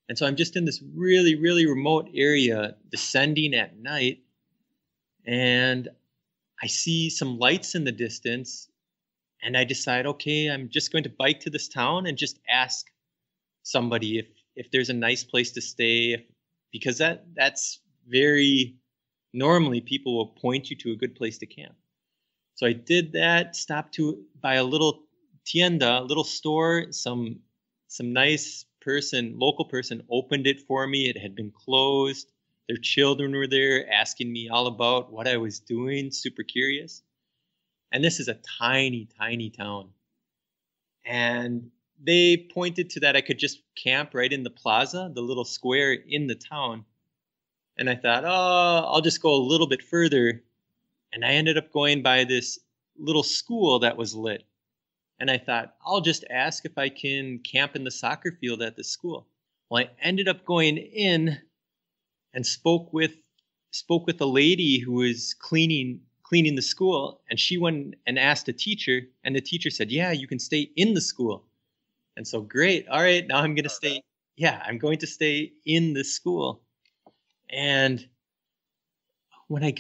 And so I'm just in this really, really remote area descending at night, and I see some lights in the distance, and I decide, okay, I'm just going to bike to this town and just ask somebody if there's a nice place to stay, because that's very normally people will point you to a good place to camp. So I did that, stopped by a little tienda, a little store. Some nice local person opened it for me. It had been closed. Their children were there asking me all about what I was doing, super curious. And this is a tiny, tiny town. And they pointed to that I could just camp right in the plaza, the little square in the town. And I thought, I'll just go a little bit further. And I ended up going by this little school that was lit. And I thought, I'll just ask if I can camp in the soccer field at the school. Well, I ended up going in and spoke with a lady who was cleaning the school. And she went and asked the teacher. And the teacher said, yeah, you can stay in the school. And so, great. All right, now I'm going to stay. Yeah, I'm going to stay in the school. And when I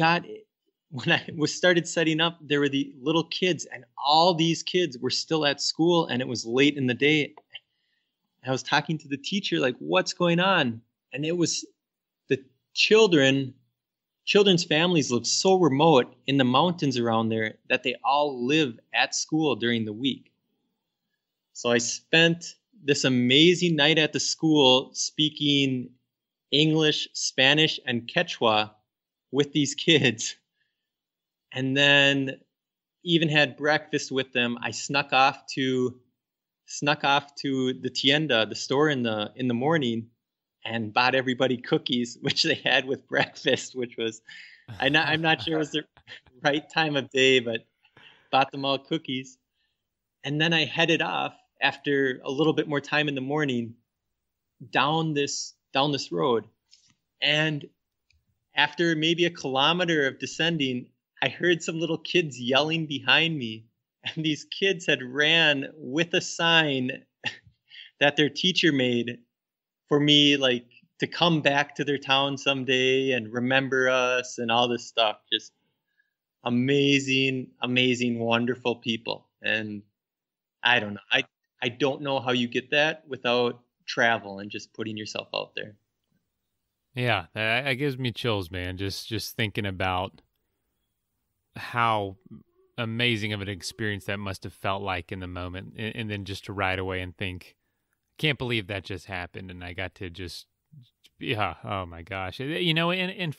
started setting up, there were the little kids, and all these kids were still at school, and it was late in the day. I was talking to the teacher, like, what's going on? And it was the children's families live so remote in the mountains around there that they all live at school during the week. So I spent this amazing night at the school speaking English, Spanish, and Quechua with these kids. And then even had breakfast with them. I snuck off to the tienda, the store in the morning, and bought everybody cookies, which they had with breakfast, which was, I'm not sure it was the right time of day, but bought them all cookies. And then I headed off after a little bit more time in the morning down this road. And after maybe a kilometer of descending, I heard some little kids yelling behind me. And these kids had ran with a sign that their teacher made for me, like, to come back to their town someday and remember us and all this stuff. Just amazing, amazing, wonderful people. And I don't know. I don't know how you get that without travel and just putting yourself out there. Yeah, that gives me chills, man. Just thinking about how amazing of an experience that must have felt like in the moment, and then just to ride away and think, can't believe that just happened, and I got to just, yeah, oh my gosh. You know, and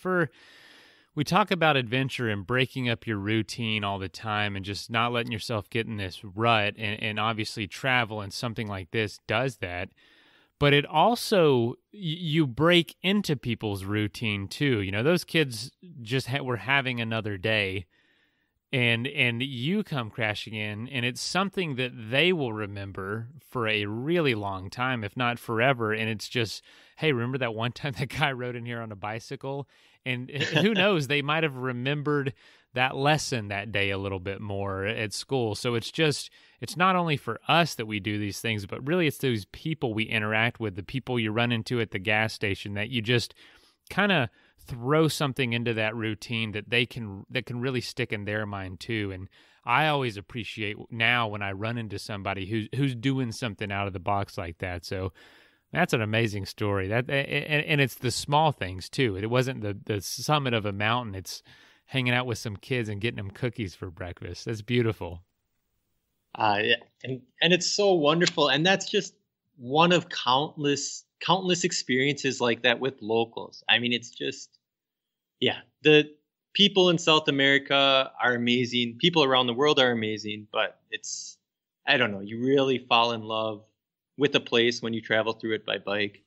we talk about adventure and breaking up your routine all the time and just not letting yourself get in this rut, and obviously travel and something like this does that. But it also, you break into people's routine too. You know, those kids just were having another day, and you come crashing in, and it's something that they will remember for a really long time, if not forever. And it's just, hey, remember that one time that guy rode in here on a bicycle? And who knows, they might have remembered that lesson that day a little bit more at school. So it's not only for us that we do these things, but really it's those people we interact with, the people you run into at the gas station, that you just kind of throw something into that routine that can really stick in their mind too. And I always appreciate now when I run into somebody who's doing something out of the box like that. So That's an amazing story. And it's the small things too. It wasn't the summit of a mountain. It's hanging out with some kids and getting them cookies for breakfast. That's beautiful. Yeah. And it's so wonderful. And that's just one of countless experiences like that with locals. I mean, it's just, yeah, the people in South America are amazing. People around the world are amazing, but I don't know, you really fall in love with a place when you travel through it by bike.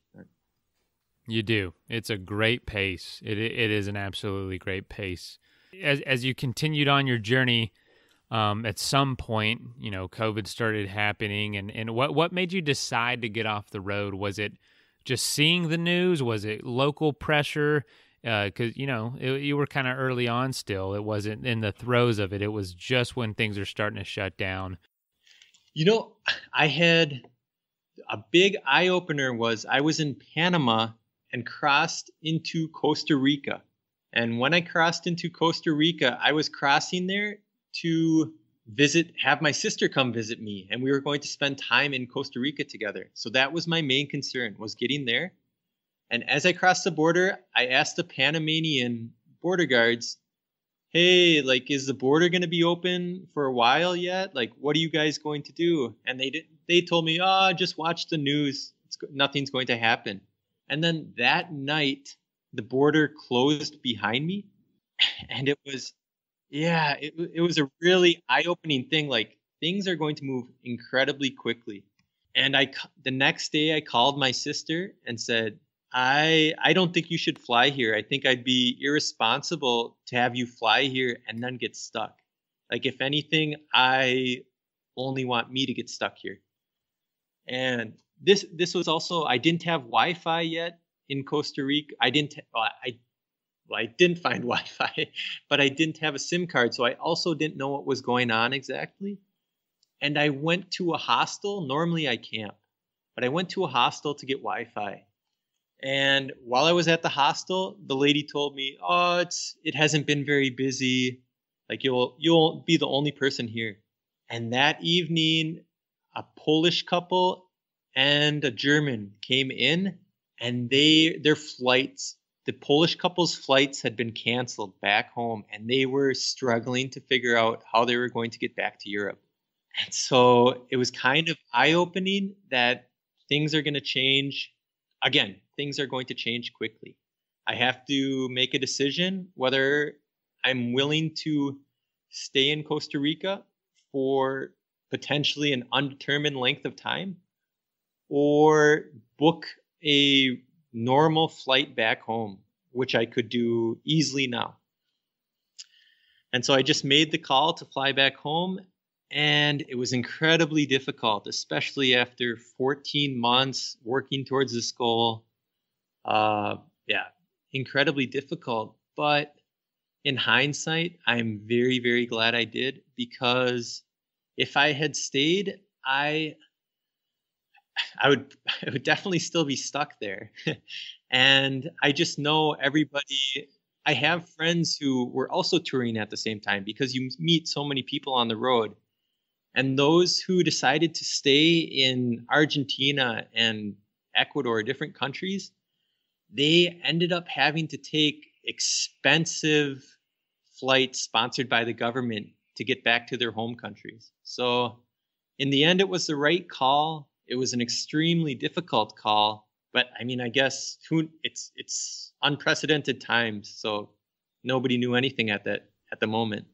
You do. It's a great pace. It is an absolutely great pace. As you continued on your journey, at some point, COVID started happening, and what made you decide to get off the road? Was it just seeing the news? Was it local pressure? Because you were kind of early on still. It wasn't in the throes of it. It was just when things are starting to shut down. I had a big eye opener. I was in Panama and crossed into Costa Rica. And when I crossed into Costa Rica, I was crossing there to have my sister come visit me, and we were going to spend time in Costa Rica together. So that was my main concern, was getting there. And as I crossed the border, I asked the Panamanian border guards, hey, like, is the border going to be open for a while yet? Like, what are you guys going to do? And they told me, just watch the news. Nothing's going to happen. And then that night, the border closed behind me. And it was a really eye-opening thing. Like, things are going to move incredibly quickly. And the next day I called my sister and said, I don't think you should fly here. I think I'd be irresponsible to have you fly here and then get stuck. Like, if anything, I only want me to get stuck here. And this was also, I didn't have Wi-Fi yet in Costa Rica. I didn't find Wi-Fi, but I didn't have a SIM card. So I also didn't know what was going on exactly. And I went to a hostel. Normally I camp, but I went to a hostel to get Wi-Fi. And while I was at the hostel, the lady told me, it hasn't been very busy. Like, you'll be the only person here. And that evening, a Polish couple and a German came in, and their flights, the Polish couple's flights had been canceled back home, and they were struggling to figure out how they were going to get back to Europe. And so it was kind of eye-opening that things are going to change. Again, things are going to change quickly. I have to make a decision whether I'm willing to stay in Costa Rica for potentially an undetermined length of time, or book a normal flight back home, which I could do easily now. And so I just made the call to fly back home, and it was incredibly difficult, especially after 14 months working towards this goal. Incredibly difficult. But in hindsight, I'm very, very glad I did, because if I had stayed, I would definitely still be stuck there. And I just know everybody. I have friends who were also touring at the same time, because you meet so many people on the road. And those who decided to stay in Argentina and Ecuador, different countries, they ended up having to take expensive flights sponsored by the government to get back to their home countries. So in the end, it was the right call. It was an extremely difficult call, but I mean, I guess it's unprecedented times. So nobody knew anything at the moment.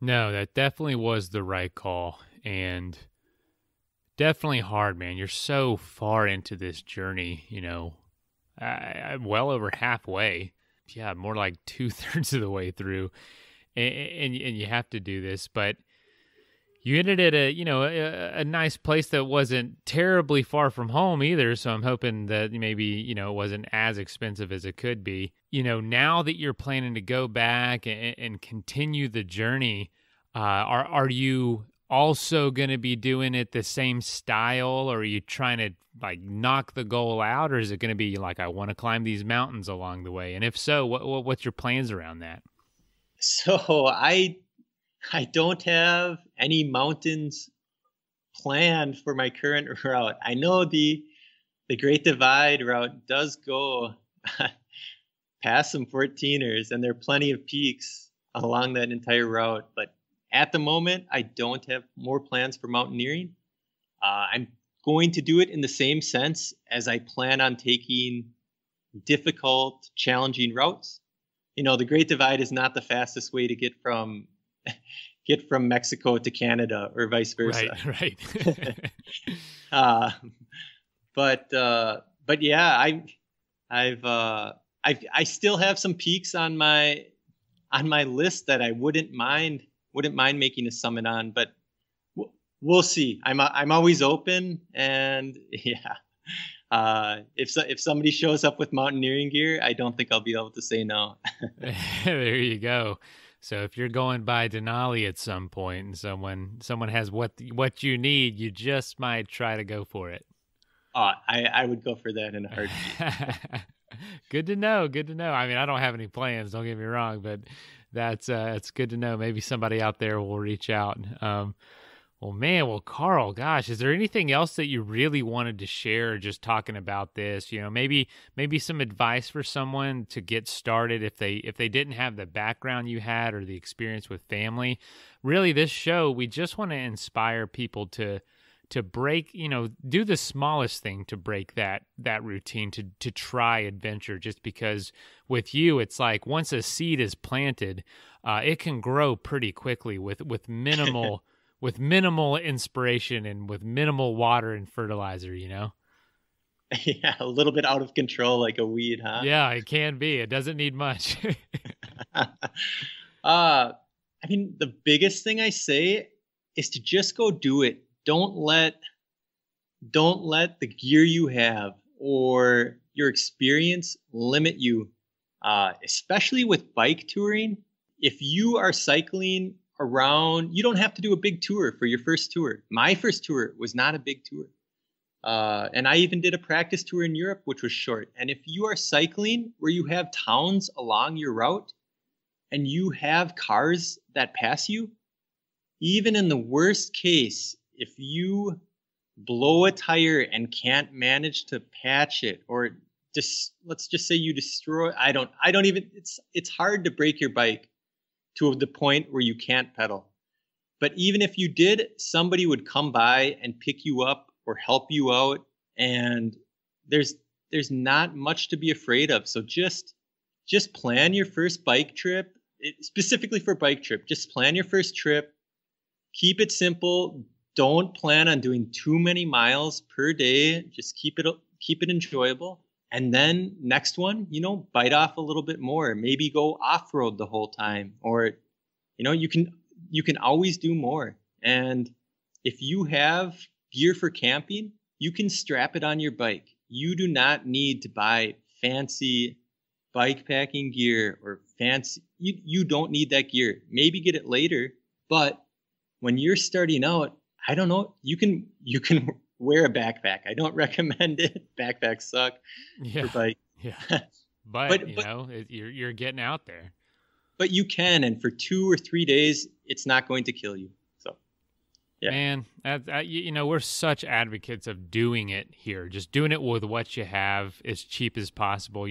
No, that definitely was the right call, and definitely hard, man. You're so far into this journey, I'm well over halfway. Yeah, more like 2/3 of the way through, and you have to do this, but you ended at a nice place that wasn't terribly far from home either. So I'm hoping that maybe, it wasn't as expensive as it could be. Now that you're planning to go back and continue the journey, are you also going to be doing it the same style, or are you trying to like knock the goal out, or is it going to be like, I want to climb these mountains along the way? And if so, what's your plans around that? So I don't have any mountains planned for my current route. I know the the Great Divide route does go past some 14ers, and there are plenty of peaks along that entire route. But at the moment, I don't have more plans for mountaineering. I'm going to do it in the same sense as I plan on taking difficult, challenging routes. The Great Divide is not the fastest way to get from Mexico to Canada or vice versa. Right. uh, but yeah, I still have some peaks on my list that I wouldn't mind making a summit on, but we'll see. I'm always open, and yeah. If somebody shows up with mountaineering gear, I don't think I'll be able to say no. There you go. So if you're going by Denali at some point and someone has what you need, you just might try to go for it. I would go for that in a heartbeat. Good to know. I mean, I don't have any plans, don't get me wrong, but that's good to know. Maybe somebody out there will reach out. Well, Karl, gosh, is there anything else that you really wanted to share just talking about this? Maybe some advice for someone to get started if they didn't have the background you had or the experience with family. Really, this show, we just want to inspire people to break, do the smallest thing to break that routine, to try adventure, just because with you, it's like once a seed is planted, it can grow pretty quickly with minimal with minimal inspiration and with minimal water and fertilizer, Yeah, a little bit out of control, like a weed, huh? Yeah, it can be. It doesn't need much. I mean, the biggest thing I say is to just go do it. Don't let the gear you have or your experience limit you, especially with bike touring. If you are cycling around, you don't have to do a big tour for your first tour. My first tour was not a big tour. And I even did a practice tour in Europe, which was short. And if you are cycling where you have towns along your route and you have cars that pass you, even in the worst case, if you blow a tire and can't manage to patch it, or let's just say you destroy, I don't even, it's hard to break your bike to the point where you can't pedal. But even if you did, somebody would come by and pick you up or help you out. And there's not much to be afraid of. So just plan your first bike trip, specifically for bike trip. Just plan your first trip. Keep it simple. Don't plan on doing too many miles per day. Just keep it enjoyable. And then next one, bite off a little bit more. Maybe go off-road the whole time, or, you can always do more. And if you have gear for camping, you can strap it on your bike. You do not need to buy fancy bikepacking gear or fancy. You don't need that gear. Maybe get it later, but when you're starting out, I don't know, you can wear a backpack. I don't recommend it. Backpacks suck for bike. Yeah. But you're getting out there. But you can, and for 2 or 3 days, it's not going to kill you. So, yeah. Man, we're such advocates of doing it here. Just doing it with what you have as cheap as possible.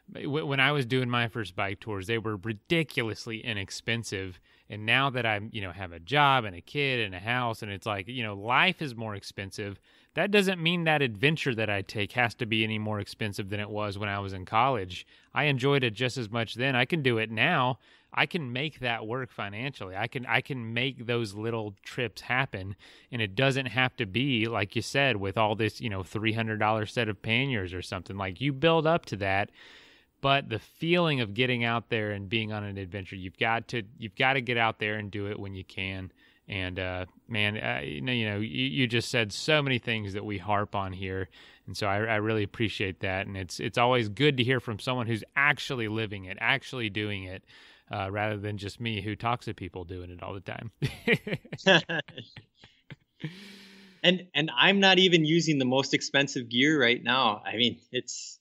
When I was doing my first bike tours, they were ridiculously inexpensive. And now that I, have a job and a kid and a house, and it's like, life is more expensive, that doesn't mean that adventure that I take has to be any more expensive than it was when I was in college. I enjoyed it just as much then. I can do it now. I can make that work financially. I can make those little trips happen, and it doesn't have to be, like you said, with all this, $300 set of panniers or something. Like, you build up to that. But the feeling of getting out there and being on an adventure, you've got to get out there and do it when you can. And you just said so many things that we harp on here, and so I really appreciate that. And it's always good to hear from someone who's actually living it, actually doing it, rather than just me who talks to people doing it all the time. And I'm not even using the most expensive gear right now. I mean, it's.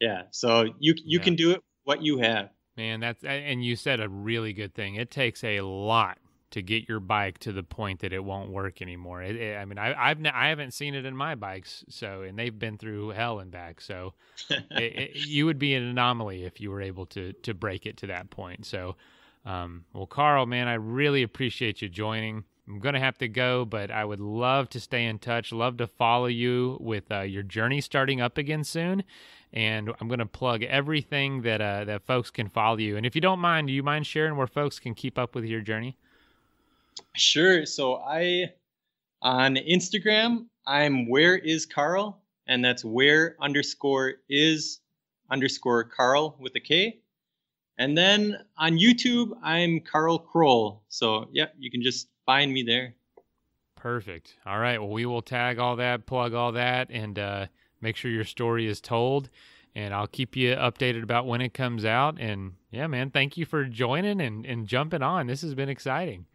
Yeah, so you can do it what you have. Man, and you said a really good thing. It takes a lot to get your bike to the point that it won't work anymore. I mean, I haven't seen it in my bikes, and they've been through hell and back. So you would be an anomaly if you were able to break it to that point. So, well, Karl, man, I really appreciate you joining. I'm going to have to go, but I would love to stay in touch, love to follow you with your journey starting up again soon. And I'm going to plug everything that folks can follow you. And if you don't mind, do you mind sharing where folks can keep up with your journey? Sure. So on Instagram, I'm Where Is Karl, and that's where_is_Karl with a K. And then on YouTube, I'm Karl Kroll. So yeah, you can just find me there. Perfect. All right. Well, we will tag all that, plug all that, and make sure your story is told. And I'll keep you updated about when it comes out. And yeah, man, thank you for joining and jumping on. This has been exciting.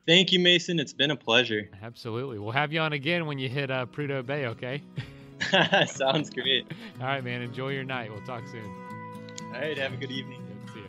Thank you, Mason. It's been a pleasure. Absolutely. We'll have you on again when you hit Prudhoe Bay, okay? Sounds great. All right, man. Enjoy your night. We'll talk soon. All right. Have a good evening. See you.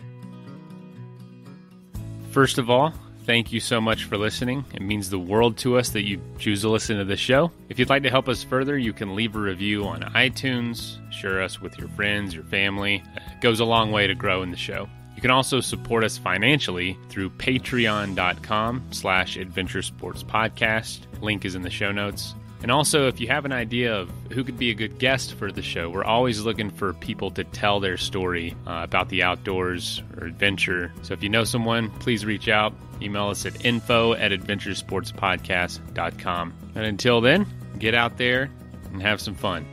First of all, thank you so much for listening. It means the world to us that you choose to listen to the show. If you'd like to help us further, you can leave a review on iTunes, share us with your friends, your family. It goes a long way to grow in the show. You can also support us financially through patreon.com/adventuresportspodcast. Link is in the show notes. And also, if you have an idea of who could be a good guest for the show, we're always looking for people to tell their story about the outdoors or adventure. So if you know someone, please reach out. Email us at info@adventuresportspodcast.com. And until then, get out there and have some fun.